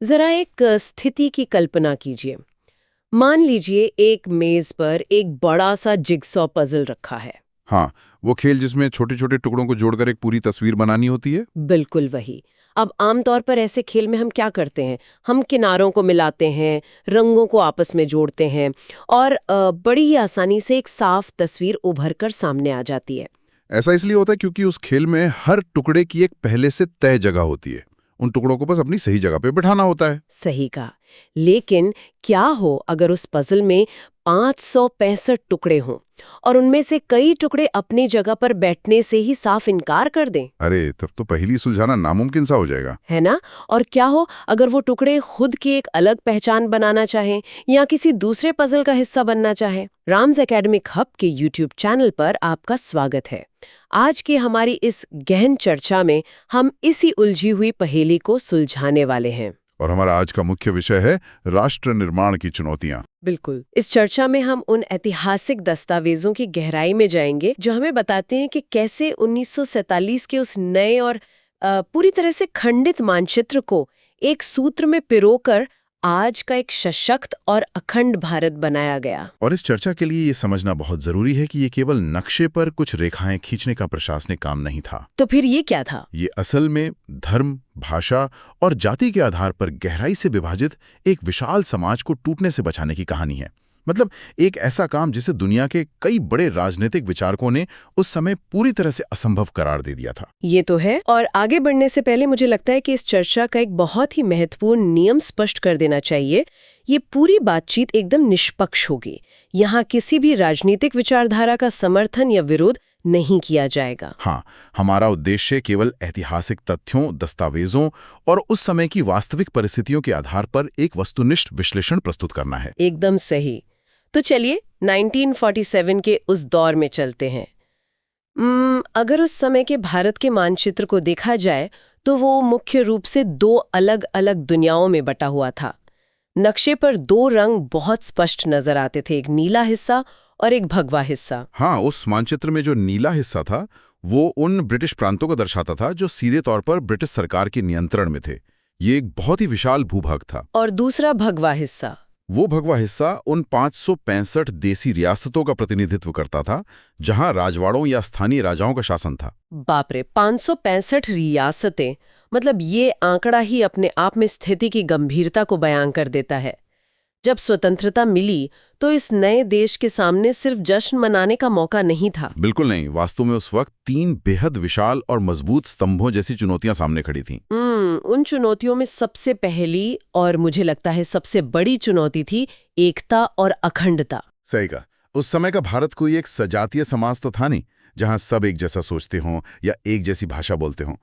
जरा एक स्थिति की कल्पना कीजिए। मान लीजिए एक मेज पर एक बड़ा सा जिगसॉ पजल रखा है। हाँ, वो खेल जिसमें छोटे छोटे टुकड़ों को जोड़कर एक पूरी तस्वीर बनानी होती है। बिल्कुल वही। अब आमतौर पर ऐसे खेल में हम क्या करते हैं, हम किनारों को मिलाते हैं, रंगों को आपस में जोड़ते हैं और बड़ी ही आसानी से एक साफ तस्वीर उभर कर सामने आ जाती है। ऐसा इसलिए होता है क्योंकि उस खेल में हर टुकड़े की एक पहले से तय जगह होती है। उन टुकड़ों को बस अपनी सही जगह पे बिठाना होता है। सही कहा। लेकिन क्या हो अगर उस पजल में 565 टुकड़े हों और उनमें से कई टुकड़े अपनी जगह पर बैठने से ही साफ इनकार कर दें? अरे, तब तो पहेली सुलझाना नामुमकिन सा हो जाएगा। है ना? और क्या हो अगर वो टुकड़े खुद की एक अलग पहचान बनाना चाहें या किसी दूसरे पजल का हिस्सा बनना चाहें? राम्स एकेडमिक हब के यूट्यूब चैनल पर आपका स्वागत है। आज की हमारी इस गहन चर्चा में हम इसी उलझी हुई पहेली को सुलझाने वाले हैं। और हमारा आज का मुख्य विषय है राष्ट्र निर्माण की चुनौतियां। बिल्कुल। इस चर्चा में हम उन ऐतिहासिक दस्तावेजों की गहराई में जाएंगे जो हमें बताते हैं कि कैसे 1947 के उस नए और पूरी तरह से खंडित मानचित्र को एक सूत्र में पिरोकर आज का एक सशक्त और अखंड भारत बनाया गया। और इस चर्चा के लिए ये समझना बहुत जरूरी है कि ये केवल नक्शे पर कुछ रेखाएं खींचने का प्रशासनिक काम नहीं था। तो फिर ये क्या था? ये असल में धर्म, भाषा और जाति के आधार पर गहराई से विभाजित एक विशाल समाज को टूटने से बचाने की कहानी है। मतलब एक ऐसा काम जिसे दुनिया के कई बड़े राजनीतिक विचारकों ने उस समय पूरी तरह से असंभव करार दे दिया था। ये तो है। और आगे बढ़ने से पहले मुझे लगता है कि इस चर्चा का एक बहुत ही महत्वपूर्ण नियम स्पष्ट कर देना चाहिए। ये पूरी बातचीत एकदम निष्पक्ष होगी। यहाँ किसी भी राजनीतिक विचारधारा का समर्थन या विरोध नहीं किया जाएगा। हाँ, हमारा उद्देश्य केवल ऐतिहासिक तथ्यों, दस्तावेजों और उस समय की वास्तविक परिस्थितियों के आधार पर एक वस्तुनिष्ठ विश्लेषण प्रस्तुत करना है। एकदम सही। तो चलिए 1947 के उस दौर में चलते हैं। अगर उस समय के भारत के मानचित्र को देखा जाए तो वो मुख्य रूप से दो अलग अलग दुनियाओं में बटा हुआ था। नक्शे पर दो रंग बहुत स्पष्ट नजर आते थे, एक नीला हिस्सा और एक भगवा हिस्सा। हाँ, उस मानचित्र में जो नीला हिस्सा था वो उन ब्रिटिश प्रांतों को दर्शाता था जो सीधे तौर पर ब्रिटिश सरकार के नियंत्रण में थे। ये एक बहुत ही विशाल भूभाग था। और दूसरा भगवा हिस्सा? वो भगवा हिस्सा उन 565 देसी रियासतों का प्रतिनिधित्व करता था जहां राजवाड़ों या स्थानीय राजाओं का शासन था। बाप रे, 565 रियासतें! मतलब ये आंकड़ा ही अपने आप में स्थिति की गंभीरता को बयां कर देता है। जब स्वतंत्रता मिली तो इस नए देश के सामने सिर्फ जश्न मनाने का मौका नहीं था। बिल्कुल नहीं। वास्तव में उस वक्त 3 बेहद विशाल और मजबूत स्तंभों जैसी चुनौतियां सामने खड़ी थीं। उन चुनौतियों में सबसे पहली और मुझे लगता है सबसे बड़ी चुनौती थी एकता और अखंडता। सही कहा। उस समय का भारत कोई एक सजातीय समाज तो था नहीं जहां सब एक जैसा सोचते हों या एक जैसी भाषा बोलते हों।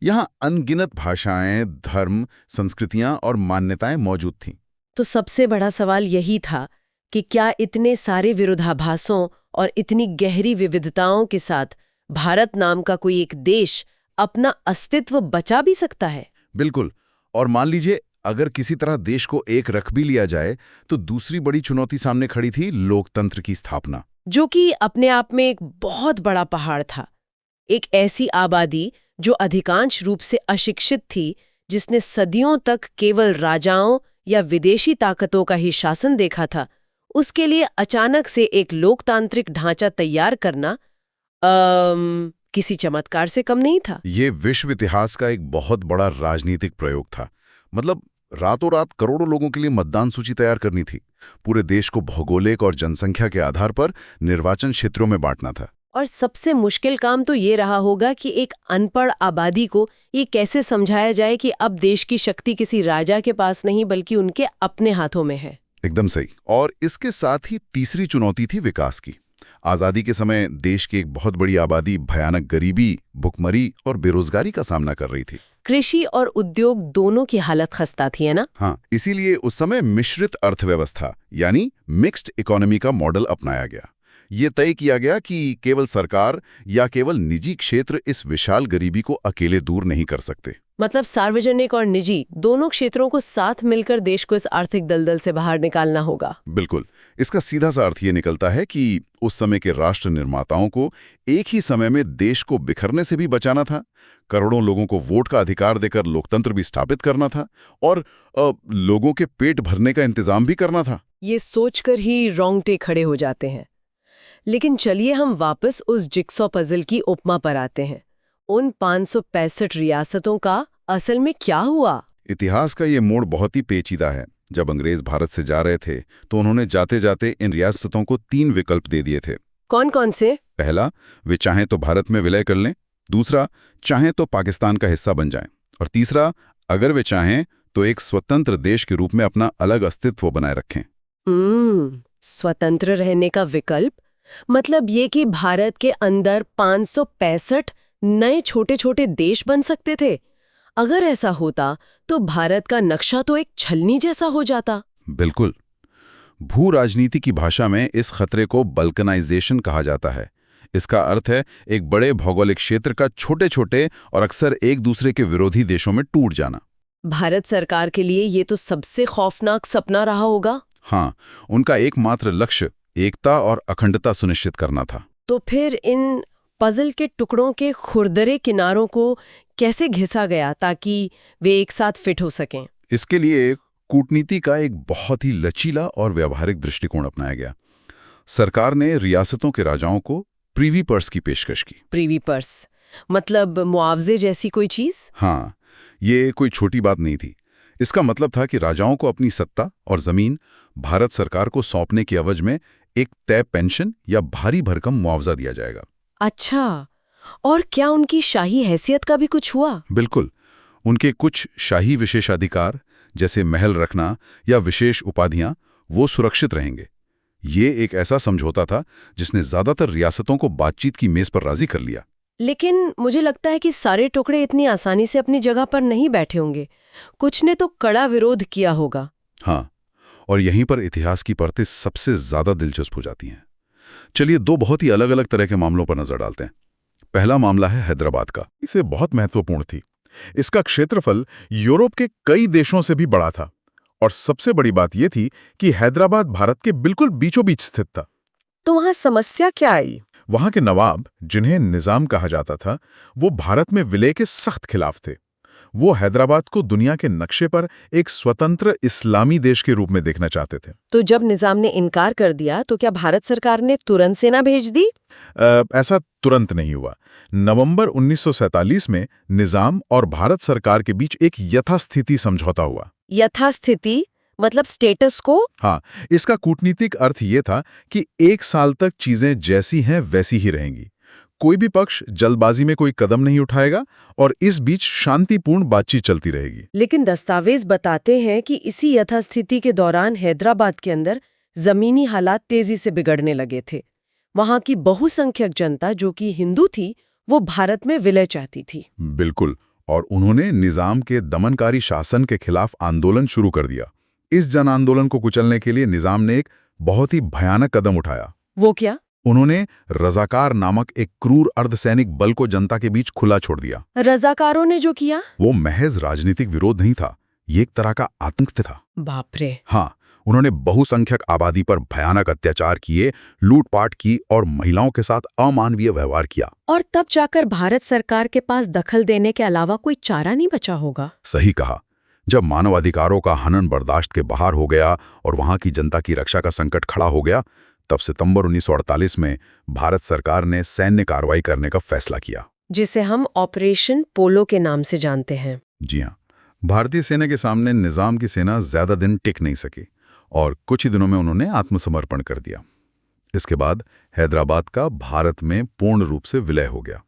यहाँ अनगिनत भाषाएं, धर्म, संस्कृतियां और मान्यताएं मौजूद थीं। तो सबसे बड़ा सवाल यही था कि क्या इतने सारे विरोधाभासों और इतनी गहरी विविधताओं के साथ भारत नाम का कोई एक देश अपना अस्तित्व बचा भी सकता है? बिल्कुल। और मान लीजिए अगर किसी तरह देश को एक रख भी लिया जाए तो दूसरी बड़ी चुनौती सामने खड़ी थी लोकतंत्र की स्थापना, जो कि अपने आप में एक बहुत बड़ा पहाड़ था। एक ऐसी आबादी जो अधिकांश रूप से अशिक्षित थी, जिसने सदियों तक केवल राजाओं या विदेशी ताकतों का ही शासन देखा था, उसके लिए अचानक से एक लोकतांत्रिक ढांचा तैयार करना किसी चमत्कार से कम नहीं था। ये विश्व इतिहास का एक बहुत बड़ा राजनीतिक प्रयोग था। मतलब रातों रात करोड़ों लोगों के लिए मतदान सूची तैयार करनी थी। पूरे देश को भौगोलिक और जनसंख्या के आधार पर निर्वाचन क्षेत्रों में बांटना था। और सबसे मुश्किल काम तो ये रहा होगा कि एक अनपढ़ आबादी को ये कैसे समझाया जाए कि अब देश की शक्ति किसी राजा के पास नहीं बल्कि उनके अपने हाथों में है। एकदम सही। और इसके साथ ही तीसरी चुनौती थी विकास की। आजादी के समय देश की एक बहुत बड़ी आबादी भयानक गरीबी, भुखमरी और बेरोजगारी का सामना कर रही थी। कृषि और उद्योग दोनों की हालत खस्ता थी, है ना? हाँ, इसीलिए उस समय मिश्रित अर्थव्यवस्था यानी मिक्स्ड इकोनॉमी का मॉडल अपनाया गया। ये तय किया गया कि केवल सरकार या केवल निजी क्षेत्र इस विशाल गरीबी को अकेले दूर नहीं कर सकते। मतलब सार्वजनिक और निजी दोनों क्षेत्रों को साथ मिलकर देश को इस आर्थिक दलदल से बाहर निकालना होगा। बिल्कुल। इसका सीधा सा अर्थ ये निकलता है कि उस समय के राष्ट्र निर्माताओं को एक ही समय में देश को बिखरने से भी बचाना था, करोड़ों लोगों को वोट का अधिकार देकर लोकतंत्र भी स्थापित करना था और लोगों के पेट भरने का इंतजाम भी करना था। ये सोचकर ही रोंगटे खड़े हो जाते हैं। लेकिन चलिए हम वापस उस जिक्सॉ पजल की उपमा पर आते हैं। उन 565 रियासतों का असल में क्या हुआ? इतिहास का ये मोड़ बहुत ही पेचीदा है। जब अंग्रेज भारत से जा रहे थे तो उन्होंने जाते जाते इन रियासतों को 3 विकल्प दे दिए थे। कौन कौन से? पहला, वे चाहें तो भारत में विलय कर लें। दूसरा, चाहें तो पाकिस्तान का हिस्सा बन जाएं। और तीसरा, अगर वे चाहें तो एक स्वतंत्र देश के रूप में अपना अलग अस्तित्व बनाए रखें। स्वतंत्र रहने का विकल्प मतलब ये कि भारत के अंदर 565 नए छोटे छोटे देश बन सकते थे। अगर ऐसा होता तो भारत का नक्शा तो एक छलनी जैसा हो जाता। बिल्कुल। भू राजनीति की भाषा में इस खतरे को बल्कनाइजेशन कहा जाता है। इसका अर्थ है एक बड़े भौगोलिक क्षेत्र का छोटे छोटे और अक्सर एक दूसरे के विरोधी देशों में टूट जाना। भारत सरकार के लिए ये तो सबसे खौफनाक सपना रहा होगा। हाँ, उनका एकमात्र लक्ष्य एकता और अखंडता सुनिश्चित करना था। तो फिर इन पजल के टुकड़ों के खुरदरे किनारों को कैसे घिसा गया ताकि वे एक साथ फिट हो सकें? इसके लिए कूटनीति का एक बहुत ही लचीला और व्यावहारिक दृष्टिकोण अपनाया गया। सरकार ने रियासतों के राजाओं को प्रीवी पर्स की पेशकश की। प्रीवी पर्स मतलब मुआवजे जैसी कोई चीज? हाँ, ये कोई छोटी बात नहीं थी। इसका मतलब था कि राजाओं को अपनी सत्ता और जमीन भारत सरकार को सौंपने की एवज में एक तय पेंशन या भारी भरकम मुआवजा दिया जाएगा। अच्छा, और क्या उनकी शाही हैसियत का भी कुछ हुआ? बिल्कुल। उनके कुछ शाही विशेषाधिकार जैसे महल रखना या विशेष उपाधियां वो सुरक्षित रहेंगे। ये एक ऐसा समझौता था जिसने ज्यादातर रियासतों को बातचीत की मेज पर राजी कर लिया। लेकिन मुझे लगता है कि सारे टुकड़े इतनी आसानी से अपनी जगह पर नहीं बैठे होंगे। कुछ ने तो कड़ा विरोध किया होगा। हाँ, और यहीं पर इतिहास की परतें सबसे ज्यादा दिलचस्प हो जाती हैं। चलिए 2 बहुत ही अलग अलग तरह के मामलों पर नजर डालते हैं। पहला मामला है हैदराबाद का। इसे बहुत महत्वपूर्ण थी। इसका क्षेत्रफल यूरोप के कई देशों से भी बड़ा था और सबसे बड़ी बात यह थी कि हैदराबाद भारत के बिल्कुल बीचों बीच स्थित था। तो वहां समस्या क्या आई? वहां के नवाब, जिन्हें निजाम कहा जाता था, वो भारत में विलय के सख्त खिलाफ थे। वो हैदराबाद को दुनिया के नक्शे पर एक स्वतंत्र इस्लामी देश के रूप में देखना चाहते थे। तो जब निजाम ने इनकार कर दिया तो क्या भारत सरकार ने तुरंत सेना भेज दी? ऐसा तुरंत नहीं हुआ। नवंबर 1947 में निजाम और भारत सरकार के बीच एक यथास्थिति समझौता हुआ। यथास्थिति मतलब स्टेटस को? हाँ, इसका कूटनीतिक अर्थ ये था कि 1 साल तक चीजें जैसी हैं वैसी ही रहेंगी। कोई भी पक्ष जल्दबाजी में कोई कदम नहीं उठाएगा और इस बीच शांतिपूर्ण बातचीत चलती रहेगी। लेकिन दस्तावेज बताते हैं कि इसी यथास्थिति के दौरान हैदराबाद के अंदर जमीनी हालात तेजी से बिगड़ने लगे थे। वहां की बहुसंख्यक जनता जो कि हिंदू थी, वो भारत में विलय चाहती थी। बिल्कुल, और उन्होंने निजाम के दमनकारी शासन के खिलाफ आंदोलन शुरू कर दिया। इस जन आंदोलन को कुचलने के लिए निजाम ने एक बहुत ही भयानक कदम उठाया। वो क्या? उन्होंने रजाकार नामक एक क्रूर अर्धसैनिक बल को जनता के बीच खुला छोड़ दिया। रजाकारों ने जो किया वो महज राजनीतिक विरोध नहीं था, ये एक तरह का आतंक था। बाप रे। हाँ, उन्होंने बहुसंख्यक आबादी पर भयानक अत्याचार किए, लूटपाट की और महिलाओं के साथ अमानवीय व्यवहार किया। और तब जाकर भारत सरकार के पास दखल देने के अलावा कोई चारा नहीं बचा होगा। सही कहा। जब मानवाधिकारों का हनन बर्दाश्त के बाहर हो गया और वहां की जनता की रक्षा का संकट खड़ा हो गया, तब सितंबर 1948 में भारत सरकार ने सैन्य कार्रवाई करने का फैसला किया, जिसे हम ऑपरेशन पोलो के नाम से जानते हैं। जी हाँ। भारतीय सेना के सामने निजाम की सेना ज्यादा दिन टिक नहीं सकी और कुछ ही दिनों में उन्होंने आत्मसमर्पण कर दिया। इसके बाद हैदराबाद का भारत में पूर्ण रूप से विलय हो गया।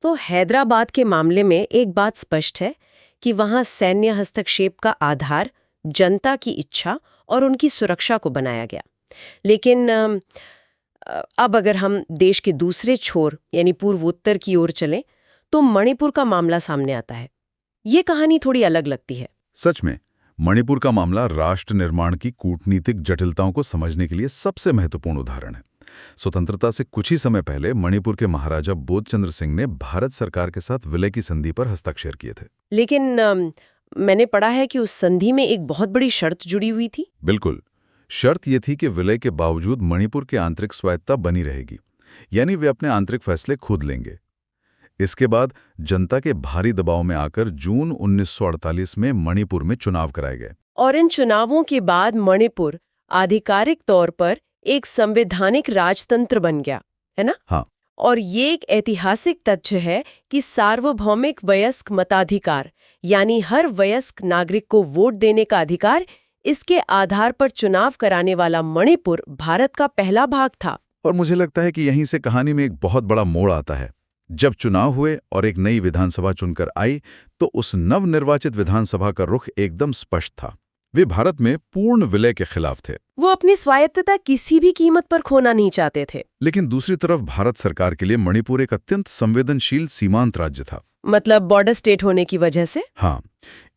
तो हैदराबाद के मामले में एक बात स्पष्ट है कि वहां सैन्य हस्तक्षेप का आधार जनता की इच्छा और उनकी सुरक्षा को बनाया गया। लेकिन अब अगर हम देश के दूसरे छोर यानी पूर्वोत्तर की ओर चलें तो मणिपुर का मामला सामने आता है। ये कहानी थोड़ी अलग लगती है। सच में मणिपुर का मामला राष्ट्र निर्माण की कूटनीतिक जटिलताओं को समझने के लिए सबसे महत्वपूर्ण उदाहरण है। स्वतंत्रता से कुछ ही समय पहले मणिपुर के महाराजा बोधचंद्र सिंह ने भारत सरकार के साथ विलय की संधि पर हस्ताक्षर किए थे। लेकिन मैंने पढ़ा है कि उस संधि में एक बहुत बड़ी शर्त जुड़ी हुई थी। बिल्कुल। शर्त ये थी कि विलय के बावजूद मणिपुर की आंतरिक स्वायत्तता बनी रहेगी, यानी वे अपने आंतरिक फैसले खुद लेंगे। इसके बाद जनता के भारी दबाव में आकर जून 1948 में मणिपुर में चुनाव कराए गए। और इन चुनावों के बाद मणिपुर आधिकारिक तौर पर एक संवैधानिक राजतंत्र बन गया, है ना? हाँ। और ये एक ऐतिहासिक तथ्य है कि सार्वभौमिक वयस्क मताधिकार, यानी हर वयस्क नागरिक को वोट देने का अधिकार, इसके आधार पर चुनाव कराने वाला मणिपुर भारत का पहला भाग था। और मुझे लगता है कि यहीं से कहानी में एक बहुत बड़ा मोड़ आता है। जब चुनाव हुए और एक नई विधानसभा चुनकर आई, तो उस नवनिर्वाचित विधानसभा का रुख एकदम स्पष्ट था। वे भारत में पूर्ण विलय के खिलाफ थे। वो अपनी स्वायत्तता किसी भी कीमत पर खोना नहीं चाहते थे। लेकिन दूसरी तरफ भारत सरकार के लिए मणिपुर एक अत्यंत संवेदनशील सीमांत राज्य था। मतलब बॉर्डर स्टेट होने की वजह से? हाँ,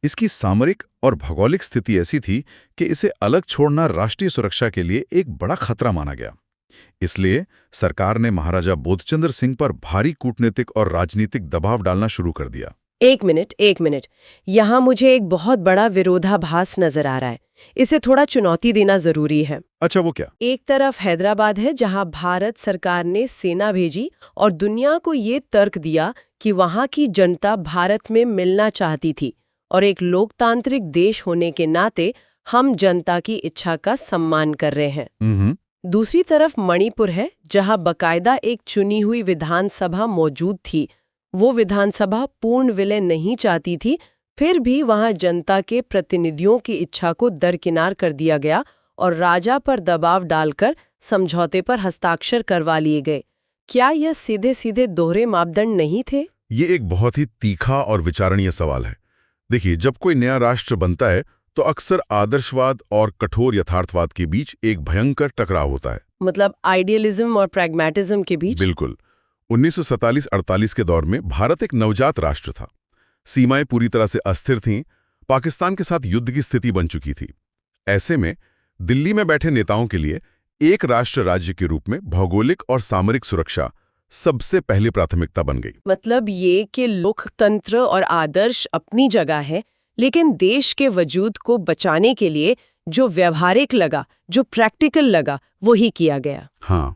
इसकी सामरिक और भौगोलिक स्थिति ऐसी थी कि इसे अलग छोड़ना राष्ट्रीय सुरक्षा के लिए एक बड़ा खतरा माना गया। इसलिए सरकार ने महाराजा बोधचंद्र सिंह पर भारी कूटनीतिक और राजनीतिक दबाव डालना शुरू कर दिया। एक मिनट, यहाँ मुझे एक बहुत बड़ा विरोधाभास नजर आ रहा है। इसे थोड़ा चुनौती देना जरूरी है। अच्छा, वो क्या? एक तरफ हैदराबाद है, जहाँ भारत सरकार ने सेना भेजी और दुनिया को ये तर्क दिया कि वहाँ की जनता भारत में मिलना चाहती थी, और एक लोकतांत्रिक देश होने के नाते हम जनता की इच्छा का सम्मान कर रहे हैं। दूसरी तरफ मणिपुर है, जहाँ बकायदा एक चुनी हुई विधानसभा मौजूद थी। वो विधानसभा पूर्ण विलय नहीं चाहती थी, फिर भी वहां जनता के प्रतिनिधियों की इच्छा को दरकिनार कर दिया गया और राजा पर दबाव डालकर समझौते पर हस्ताक्षर करवा लिए गए। क्या यह सीधे सीधे दोहरे मापदंड नहीं थे? ये एक बहुत ही तीखा और विचारणीय सवाल है। देखिए, जब कोई नया राष्ट्र बनता है तो अक्सर आदर्शवाद और कठोर यथार्थवाद के बीच एक भयंकर टकराव होता है। मतलब आइडियलिज्म और प्रैग्मेटिज्म के बीच? बिल्कुल। 1947-48 के दौर में भारत एक नवजात राष्ट्र था। सीमाएं पूरी तरह से अस्थिर थीं, पाकिस्तान के साथ युद्ध की स्थिति बन चुकी थी। ऐसे में दिल्ली में बैठे नेताओं के लिए एक राष्ट्र राज्य के रूप में भौगोलिक और सामरिक सुरक्षा सबसे पहली प्राथमिकता बन गई। मतलब ये कि लोकतंत्र और आदर्श अपनी जगह है, लेकिन देश के वजूद को बचाने के लिए जो व्यवहारिक लगा, जो प्रैक्टिकल लगा, वो ही किया गया। हाँ,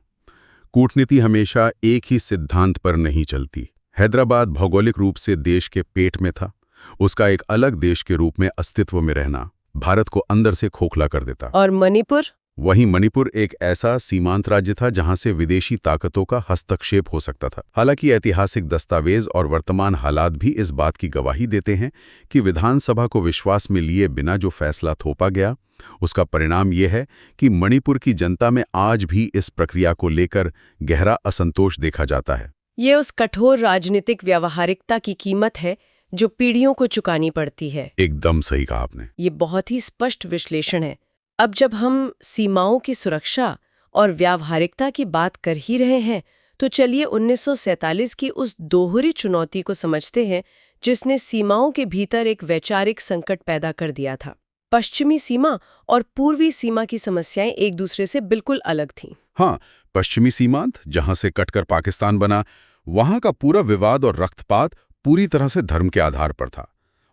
कूटनीति हमेशा एक ही सिद्धांत पर नहीं चलती। हैदराबाद भौगोलिक रूप से देश के पेट में था। उसका एक अलग देश के रूप में अस्तित्व में रहना भारत को अंदर से खोखला कर देता। और मणिपुर? वहीं मणिपुर एक ऐसा सीमांत राज्य था जहां से विदेशी ताकतों का हस्तक्षेप हो सकता था। हालांकि ऐतिहासिक दस्तावेज और वर्तमान हालात भी इस बात की गवाही देते हैं कि विधानसभा को विश्वास में लिए बिना जो फैसला थोपा गया, उसका परिणाम ये है कि मणिपुर की जनता में आज भी इस प्रक्रिया को लेकर गहरा असंतोष देखा जाता है। ये उस कठोर राजनीतिक व्यावहारिकता की कीमत है जो पीढ़ियों को चुकानी पड़ती है। एकदम सही कहा आपने। ये बहुत ही स्पष्ट विश्लेषण है। अब जब हम सीमाओं की सुरक्षा और व्यावहारिकता की बात कर ही रहे हैं, तो चलिए 1947 की उस दोहरी चुनौती को समझते हैं जिसने सीमाओं के भीतर एक वैचारिक संकट पैदा कर दिया था। पश्चिमी सीमा और पूर्वी सीमा की समस्याएं एक दूसरे से बिल्कुल अलग थीं। हाँ, पश्चिमी सीमांत जहां से कटकर पाकिस्तान बना, वहां का पूरा विवाद और रक्तपात पूरी तरह से धर्म के आधार पर था।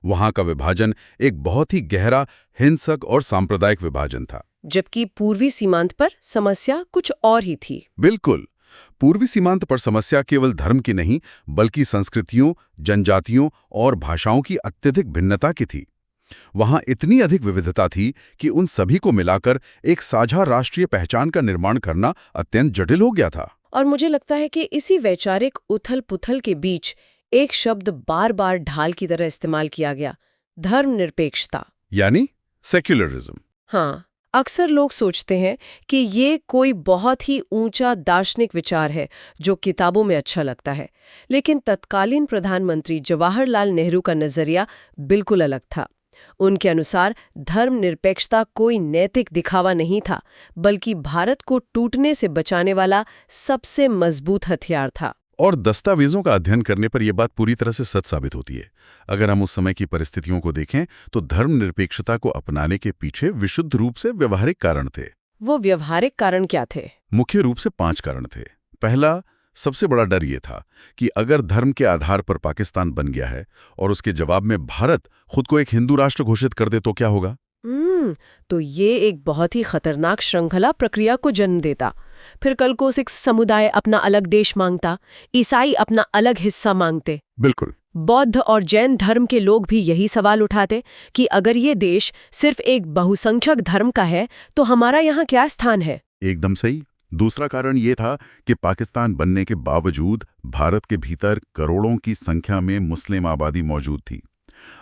वहां का विभाजन एक बहुत ही गहरा, हिंसक और सांप्रदायिक विभाजन था। जबकि पूर्वी सीमांत पर समस्या कुछ और ही थी। बिल्कुल। पूर्वी सीमांत पर समस्या केवल धर्म की नहीं, बल्कि संस्कृतियों, जनजातियों और भाषाओं की अत्यधिक भिन्नता की थी। वहां इतनी अधिक विविधता थी कि उन सभी को मिलाकर एक साझा राष्ट्रीय पहचान का निर्माण करना अत्यंत जटिल हो गया था। और मुझे लगता है कि इसी वैचारिक उथल-पुथल के बीच एक शब्द बार बार ढाल की तरह इस्तेमाल किया गया, धर्मनिरपेक्षता, यानी सेक्युलरिज्म। हाँ, अक्सर लोग सोचते हैं कि ये कोई बहुत ही ऊंचा दार्शनिक विचार है जो किताबों में अच्छा लगता है, लेकिन तत्कालीन प्रधानमंत्री जवाहरलाल नेहरू का नजरिया बिल्कुल अलग था। उनके अनुसार धर्मनिरपेक्षता कोई नैतिक दिखावा नहीं था, बल्कि भारत को टूटने से बचाने वाला सबसे मजबूत हथियार था। और दस्तावेजों का अध्ययन करने पर यह बात पूरी तरह से सच साबित होती है। अगर हम उस समय की परिस्थितियों को देखें तो धर्मनिरपेक्षता को अपनाने के पीछे विशुद्ध रूप से व्यवहारिक कारण थे। वो व्यवहारिक कारण क्या थे? मुख्य रूप से 5 कारण थे। पहला, सबसे बड़ा डर ये था कि अगर धर्म के आधार पर पाकिस्तान बन गया है और उसके जवाब में भारत खुद को एक हिंदू राष्ट्र घोषित कर दे तो क्या होगा। तो ये एक बहुत ही खतरनाक श्रृंखला प्रक्रिया को जन्म देता। फिर कल को सिख समुदाय अपना अलग देश मांगता, ईसाई अपना अलग हिस्सा मांगते। बिल्कुल। बौद्ध और जैन धर्म के लोग भी यही सवाल उठाते कि अगर ये देश सिर्फ एक बहुसंख्यक धर्म का है तो हमारा यहाँ क्या स्थान है। एकदम सही। दूसरा कारण ये था कि पाकिस्तान बनने के बावजूद भारत के भीतर करोड़ों की संख्या में मुस्लिम आबादी मौजूद थी।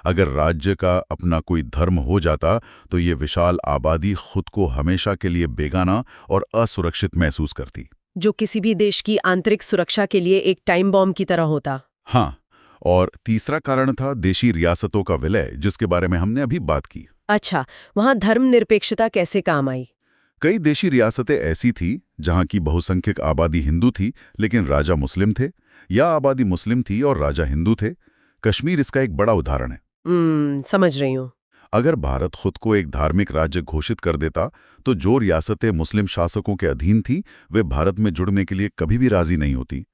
अगर राज्य का अपना कोई धर्म हो जाता तो ये विशाल आबादी खुद को हमेशा के लिए बेगाना और असुरक्षित महसूस करती, जो किसी भी देश की आंतरिक सुरक्षा के लिए एक टाइम बॉम्ब की तरह होता। हाँ, और तीसरा कारण था देशी रियासतों का विलय, जिसके बारे में हमने अभी बात की। अच्छा, वहाँ धर्मनिरपेक्षता कैसे काम आई? कई देशी रियासतें ऐसी थी जहाँ की बहुसंख्यक आबादी हिंदू थी लेकिन राजा मुस्लिम थे, या आबादी मुस्लिम थी और राजा हिंदू थे। कश्मीर इसका एक बड़ा उदाहरण है। समझ रही हूँ। अगर भारत खुद को एक धार्मिक राज्य घोषित कर देता तो जो रियासतें मुस्लिम शासकों के अधीन थी वे भारत में जुड़ने के लिए कभी भी राजी नहीं होती।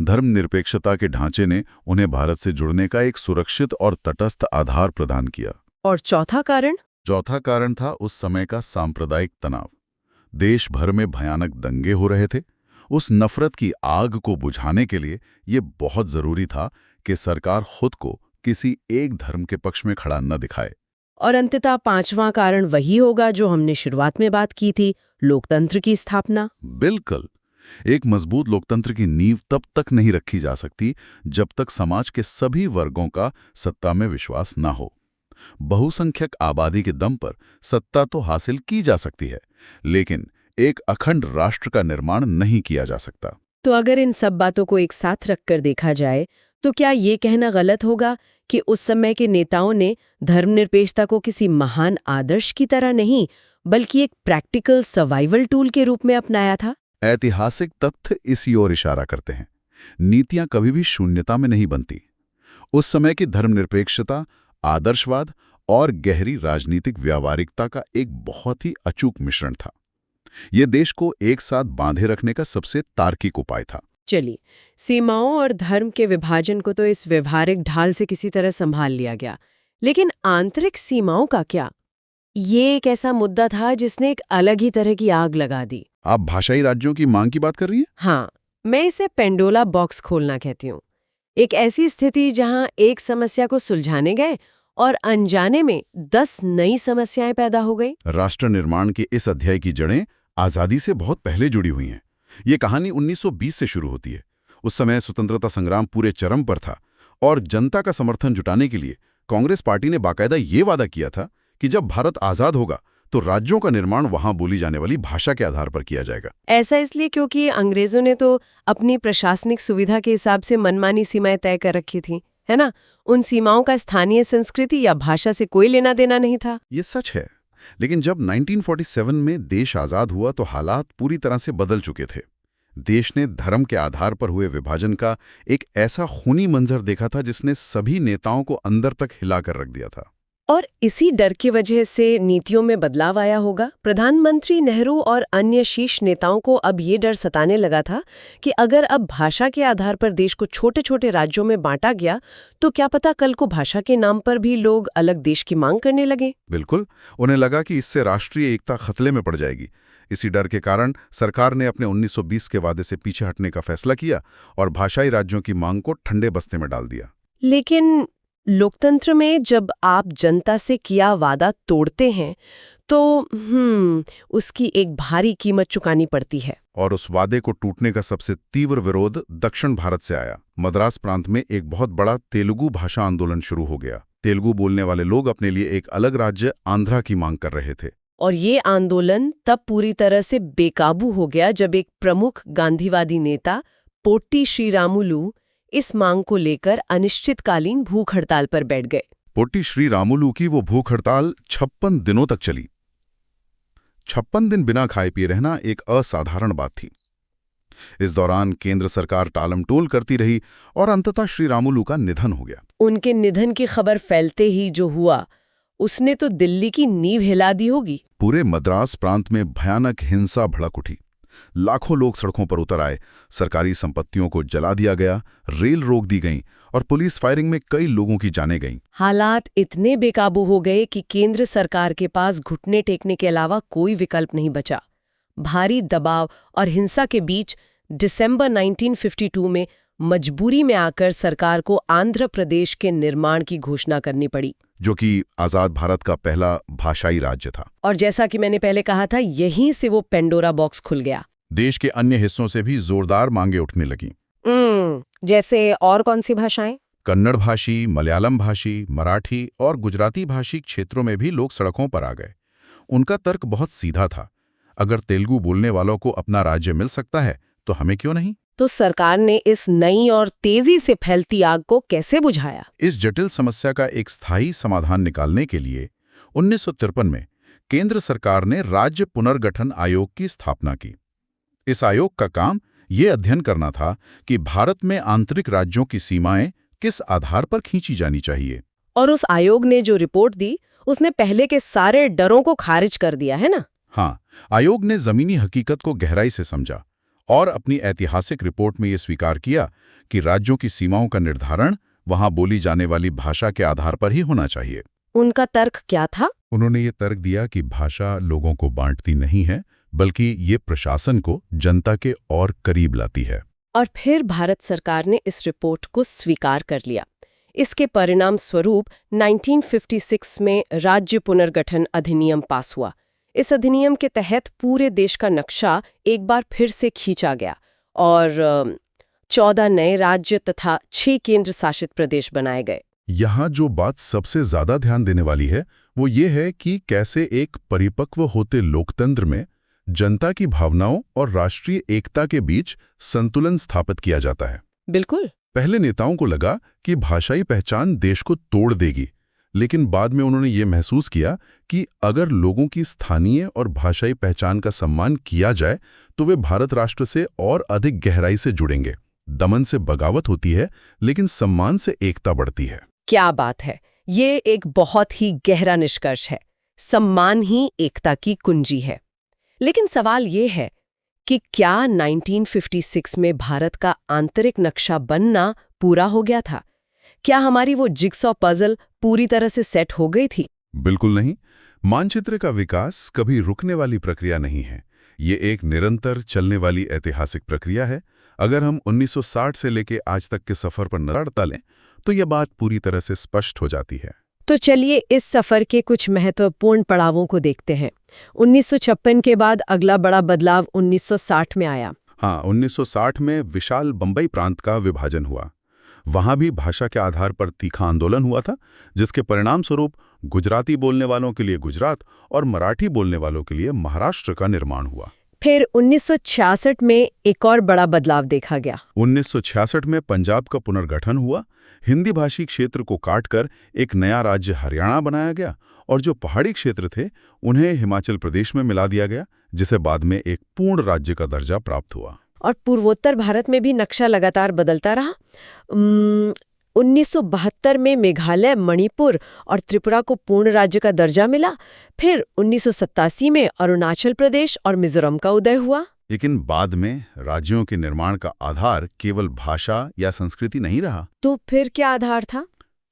धर्मनिरपेक्षता के ढांचे ने उन्हें भारत से जुड़ने का एक सुरक्षित और तटस्थ आधार प्रदान किया। और चौथा कारण? चौथा कारण था उस समय का सांप्रदायिक तनाव। देश भर में भयानक दंगे हो रहे थे। उस नफरत की आग को बुझाने के लिए ये बहुत जरूरी था कि सरकार खुद को किसी एक धर्म के पक्ष में खड़ा न दिखाए। और अंततः पांचवां कारण वही होगा जो हमने शुरुआत में बात की थी, लोकतंत्र की स्थापना। बिल्कुल। एक मजबूत लोकतंत्र की नींव तब तक नहीं रखी जा सकती जब तक समाज के सभी वर्गों का सत्ता में विश्वास न हो। बहुसंख्यक आबादी के दम पर सत्ता तो हासिल की जा सकती है, लेकिन एक अखंड राष्ट्र का निर्माण नहीं किया जा सकता। तो अगर इन सब बातों को एक साथ रखकर देखा जाए तो क्या ये कहना गलत होगा कि उस समय के नेताओं ने धर्मनिरपेक्षता को किसी महान आदर्श की तरह नहीं बल्कि एक प्रैक्टिकल सर्वाइवल टूल के रूप में अपनाया था? ऐतिहासिक तथ्य इसी ओर इशारा करते हैं। नीतियां कभी भी शून्यता में नहीं बनती। उस समय की धर्मनिरपेक्षता, आदर्शवाद और गहरी राजनीतिक व्यावहारिकता का एक बहुत ही अचूक मिश्रण था। यह देश को एक साथ बांधे रखने का सबसे तार्किक उपाय था। चलिए, सीमाओं और धर्म के विभाजन को तो इस व्यवहारिक ढाल से किसी तरह संभाल लिया गया, लेकिन आंतरिक सीमाओं का क्या? ये एक ऐसा मुद्दा था जिसने एक अलग ही तरह की आग लगा दी। आप भाषाई राज्यों की मांग की बात कर रही हैं? हाँ, मैं इसे पेंडोला बॉक्स खोलना कहती हूँ। एक ऐसी स्थिति जहाँ एक समस्या को सुलझाने गए और अनजाने में 10 नई समस्याएं पैदा हो गई। राष्ट्र निर्माण के इस अध्याय की जड़ें आज़ादी से बहुत पहले जुड़ी हुई हैं। ये कहानी 1920 से शुरू होती है। उस समय स्वतंत्रता संग्राम पूरे चरम पर था और जनता का समर्थन जुटाने के लिए कांग्रेस पार्टी ने बाकायदा ये वादा किया था कि जब भारत आज़ाद होगा तो राज्यों का निर्माण वहां बोली जाने वाली भाषा के आधार पर किया जाएगा। ऐसा इसलिए क्योंकि अंग्रेजों ने तो अपनी प्रशासनिक सुविधा के हिसाब से मनमानी सीमाएं तय कर रखी थी, है ना? उन सीमाओं का स्थानीय संस्कृति या भाषा से कोई लेना देना नहीं था। ये सच है, लेकिन जब 1947 में देश आज़ाद हुआ तो हालात पूरी तरह से बदल चुके थे। देश ने धर्म के आधार पर हुए विभाजन का एक ऐसा खूनी मंजर देखा था जिसने सभी नेताओं को अंदर तक हिलाकर रख दिया था। और इसी डर की वजह से नीतियों में बदलाव आया होगा। प्रधानमंत्री नेहरू और अन्य शीर्ष नेताओं को अब ये डर सताने लगा था कि अगर अब भाषा के आधार पर देश को छोटे छोटे राज्यों में बांटा गया तो क्या पता कल को भाषा के नाम पर भी लोग अलग देश की मांग करने लगे। बिल्कुल, उन्हें लगा कि इससे राष्ट्रीय एकता खतरे में पड़ जाएगी। इसी डर के कारण सरकार ने अपने 1920 के वादे से पीछे हटने का फैसला किया और भाषाई राज्यों की मांग को ठंडे बस्ते में डाल दिया। लेकिन लोकतंत्र में जब आप जनता से किया वादा तोड़ते हैं तो उसकी एक भारी कीमत चुकानी पड़ती है। और उस वादे को टूटने का सबसे तीव्र विरोध दक्षिण भारत से आया। मद्रास प्रांत में एक बहुत बड़ा तेलुगु भाषा आंदोलन शुरू हो गया। तेलुगु बोलने वाले लोग अपने लिए एक अलग राज्य आंध्रा की मांग कर रहे थे। और ये आंदोलन तब पूरी तरह से बेकाबू हो गया जब एक प्रमुख गांधीवादी नेता पोट्टी श्रीरामुलु इस मांग को लेकर अनिश्चितकालीन भूख हड़ताल पर बैठ गए। पोट्टी श्रीरामुलु की वो भूख हड़ताल 56 दिनों तक चली। 56 दिन बिना खाए पिए रहना एक असाधारण बात थी। इस दौरान केंद्र सरकार टालमटोल करती रही और अंततः श्रीरामुलु का निधन हो गया। उनके निधन की खबर फैलते ही जो हुआ उसने तो दिल्ली की नींव हिला दी होगी। पूरे मद्रास प्रांत में भयानक हिंसा भड़क उठी। लाखों लोग सड़कों पर उतर आए, सरकारी संपत्तियों को जला दिया गया, रेल रोक दी गई और पुलिस फायरिंग में कई लोगों की जानें गईं। हालात इतने बेकाबू हो गए कि केंद्र सरकार के पास घुटने टेकने के अलावा कोई विकल्प नहीं बचा। भारी दबाव और हिंसा के बीच दिसंबर 1952 में मजबूरी में आकर सरकार को आंध्र प्रदेश के निर्माण की घोषणा करनी पड़ी, जो कि आजाद भारत का पहला भाषाई राज्य था। और जैसा कि मैंने पहले कहा था, यहीं से वो पेंडोरा बॉक्स खुल गया। देश के अन्य हिस्सों से भी जोरदार मांगे उठने लगीं। जैसे और कौन सी भाषाएं? कन्नड़ भाषी, मलयालम भाषी, मराठी और गुजराती भाषी क्षेत्रों में भी लोग सड़कों पर आ गए। उनका तर्क बहुत सीधा था, अगर तेलुगु बोलने वालों को अपना राज्य मिल सकता है तो हमें क्यों नहीं? तो सरकार ने इस नई और तेजी से फैलती आग को कैसे बुझाया? इस जटिल समस्या का एक स्थायी समाधान निकालने के लिए 1953 में केंद्र सरकार ने राज्य पुनर्गठन आयोग की स्थापना की। इस आयोग का काम ये अध्ययन करना था कि भारत में आंतरिक राज्यों की सीमाएं किस आधार पर खींची जानी चाहिए। और उस आयोग ने जो रिपोर्ट दी, उसने पहले के सारे डरों को खारिज कर दिया, है ना? हाँ, आयोग ने जमीनी हकीकत को गहराई से समझा और अपनी ऐतिहासिक रिपोर्ट में ये स्वीकार किया कि राज्यों की सीमाओं का निर्धारण वहां बोली जाने वाली भाषा के आधार पर ही होना चाहिए। उनका तर्क क्या था? उन्होंने ये तर्क दिया कि भाषा लोगों को बांटती नहीं है, बल्कि ये प्रशासन को जनता के और करीब लाती है। और फिर भारत सरकार ने इस रिपोर्ट को स्वीकार कर लिया। इसके परिणाम स्वरूप 1956 में राज्य पुनर्गठन अधिनियम पास हुआ। इस अधिनियम के तहत पूरे देश का नक्शा एक बार फिर से खींचा गया और 14 नए राज्य तथा 6 केंद्र शासित प्रदेश बनाए गए। यहाँ जो बात सबसे ज्यादा ध्यान देने वाली है वो ये है कि कैसे एक परिपक्व होते लोकतंत्र में जनता की भावनाओं और राष्ट्रीय एकता के बीच संतुलन स्थापित किया जाता है। बिल्कुल। पहले नेताओं को लगा कि भाषाई पहचान देश को तोड़ देगी, लेकिन बाद में उन्होंने ये महसूस किया कि अगर लोगों की स्थानीय और भाषाई पहचान का सम्मान किया जाए तो वे भारत राष्ट्र से और अधिक गहराई से जुड़ेंगे। दमन से बगावत होती है, लेकिन सम्मान से एकता बढ़ती है। क्या बात है! ये एक बहुत ही गहरा निष्कर्ष है। सम्मान ही एकता की कुंजी है। लेकिन सवाल ये है कि क्या 1956 में भारत का आंतरिक नक्शा बनना पूरा हो गया था? क्या हमारी वो जिगसॉ पजल पूरी तरह से सेट हो गई थी? बिल्कुल नहीं। मानचित्र का विकास कभी रुकने वाली प्रक्रिया नहीं है। ये एक निरंतर चलने वाली ऐतिहासिक प्रक्रिया है। अगर हम 1960 से लेके आज तक के सफर पर नजर डालें तो यह बात पूरी तरह से स्पष्ट हो जाती है। तो चलिए इस सफर के कुछ महत्वपूर्ण पड़ावों को देखते हैं। 1956 के बाद अगला बड़ा बदलाव 1960 में आया। हाँ, 1960 में विशाल बंबई प्रांत का विभाजन हुआ। वहां भी भाषा के आधार पर तीखा आंदोलन हुआ था, जिसके परिणाम स्वरूप गुजराती बोलने वालों के लिए गुजरात और मराठी बोलने वालों के लिए महाराष्ट्र का निर्माण हुआ। फिर 1966 में एक और बड़ा बदलाव देखा गया। 1966 में पंजाब का पुनर्गठन हुआ। हिंदी भाषी क्षेत्र को काटकर एक नया राज्य हरियाणा बनाया गया और जो पहाड़ी क्षेत्र थे उन्हें हिमाचल प्रदेश में मिला दिया गया, जिसे बाद में एक पूर्ण राज्य का दर्जा प्राप्त हुआ। और पूर्वोत्तर भारत में भी नक्शा लगातार बदलता रहा। 1972 में मेघालय, मणिपुर और त्रिपुरा को पूर्ण राज्य का दर्जा मिला। फिर 1987 में अरुणाचल प्रदेश और मिजोरम का उदय हुआ। लेकिन बाद में राज्यों के निर्माण का आधार केवल भाषा या संस्कृति नहीं रहा। तो फिर क्या आधार था?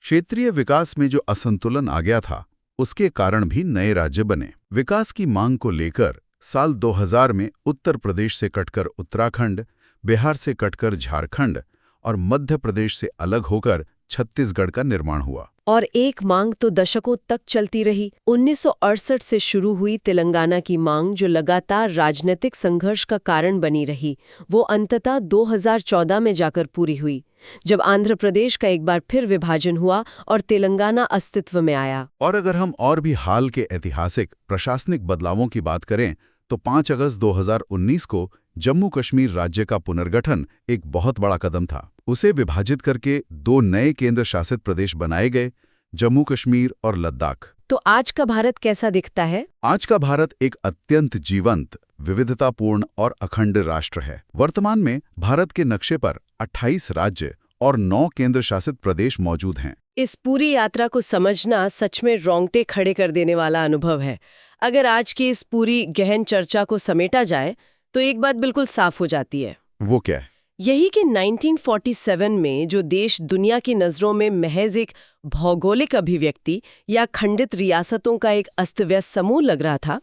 क्षेत्रीय विकास में जो असंतुलन आ गया था, उसके कारण भी नए राज्य बने। विकास की मांग को लेकर साल 2000 में उत्तर प्रदेश से कटकर उत्तराखंड, बिहार से कटकर झारखंड और मध्य प्रदेश से अलग होकर छत्तीसगढ़ का निर्माण हुआ। और एक मांग तो दशकों तक चलती रही। 1968 से शुरू हुई तेलंगाना की मांग, जो लगातार राजनीतिक संघर्ष का कारण बनी रही, वो अंततः 2014 में जाकर पूरी हुई, जब आंध्र प्रदेश का एक बार फिर विभाजन हुआ और तेलंगाना अस्तित्व में आया। और अगर हम और भी हाल के ऐतिहासिक प्रशासनिक बदलावों की बात करें तो 5 अगस्त 2019 को जम्मू कश्मीर राज्य का पुनर्गठन एक बहुत बड़ा कदम था। उसे विभाजित करके 2 नए केंद्र शासित प्रदेश बनाए गए, जम्मू कश्मीर और लद्दाख। तो आज का भारत कैसा दिखता है? आज का भारत एक अत्यंत जीवंत, विविधतापूर्ण और अखंड राष्ट्र है। वर्तमान में भारत के नक्शे पर 28 राज्य और 9 केंद्र शासित प्रदेश मौजूद हैं। इस पूरी यात्रा को समझना सच में रोंगटे खड़े कर देने वाला अनुभव है। अगर आज की इस पूरी गहन चर्चा को समेटा जाए तो एक बात बिल्कुल साफ हो जाती है। वो क्या है? यही कि 1947 में जो देश दुनिया की नज़रों में महज एक भौगोलिक अभिव्यक्ति या खंडित रियासतों का एक अस्त-व्यस्त समूह लग रहा था,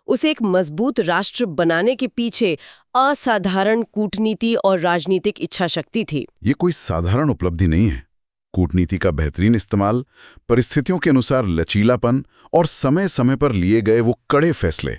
उसे एक मजबूत राष्ट्र बनाने के पीछे असाधारण कूटनीति और राजनीतिक इच्छा शक्ति थी। ये कोई साधारण उपलब्धि नहीं है। कूटनीति का बेहतरीन इस्तेमाल, परिस्थितियों के अनुसार लचीलापन और समय समय पर लिए गए वो कड़े फैसले,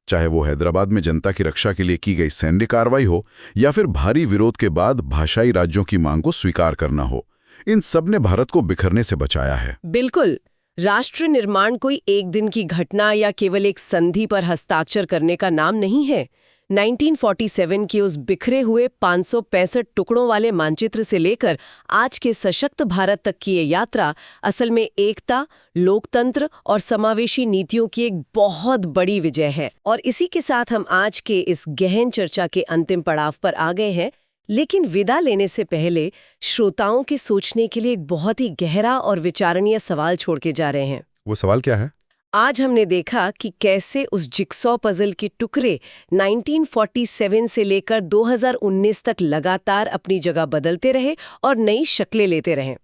चाहे वो हैदराबाद में जनता की रक्षा के लिए की गई सैन्य कार्रवाई हो या फिर भारी विरोध के बाद भाषाई राज्यों की मांग को स्वीकार करना हो, इन सब ने भारत को बिखरने से बचाया है। बिल्कुल। राष्ट्र निर्माण कोई एक दिन की घटना या केवल एक संधि पर हस्ताक्षर करने का नाम नहीं है। 1947 के उस बिखरे हुए 565 टुकड़ों वाले मानचित्र से लेकर आज के सशक्त भारत तक की ये यात्रा असल में एकता, लोकतंत्र और समावेशी नीतियों की एक बहुत बड़ी विजय है। और इसी के साथ हम आज के इस गहन चर्चा के अंतिम पड़ाव पर आ गए हैं। लेकिन विदा लेने से पहले श्रोताओं के सोचने के लिए एक बहुत ही गहरा और विचारणीय सवाल छोड़ के जा रहे हैं। वो सवाल क्या है? आज हमने देखा कि कैसे उस जिक्सॉ पजल के टुकड़े 1947 से लेकर 2019 तक लगातार अपनी जगह बदलते रहे और नई शक्लें लेते रहे।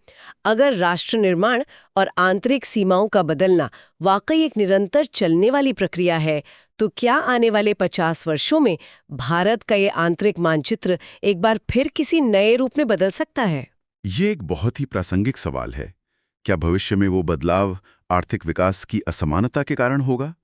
अगर राष्ट्र निर्माण और आंतरिक सीमाओं का बदलना वाकई एक निरंतर चलने वाली प्रक्रिया है, तो क्या आने वाले 50 वर्षों में भारत का ये आंतरिक मानचित्र एक बार फिर किसी नए रूप में बदल सकता है? ये एक बहुत ही प्रासंगिक सवाल है। क्या भविष्य में वो बदलाव आर्थिक विकास की असमानता के कारण होगा?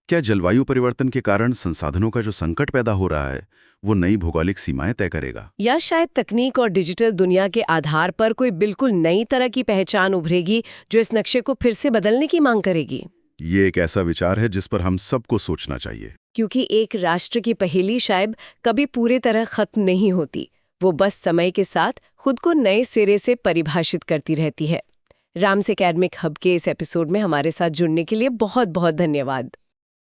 क्या जलवायु परिवर्तन के कारण संसाधनों का जो संकट पैदा हो रहा है वो नई भौगोलिक सीमाएं तय करेगा? या शायद तकनीक और डिजिटल दुनिया के आधार पर कोई बिल्कुल नई तरह की पहचान उभरेगी जो इस नक्शे को फिर से बदलने की मांग करेगी? ये एक ऐसा विचार है जिस पर हम सबको सोचना चाहिए। क्योंकि एक राष्ट्र की पहेली शायद कभी पूरी तरह खत्म नहीं होती, वो बस समय के साथ खुद को नए सिरे से परिभाषित करती रहती है। राम्स एकेडमिक हब के इस एपिसोड में हमारे साथ जुड़ने के लिए बहुत बहुत धन्यवाद।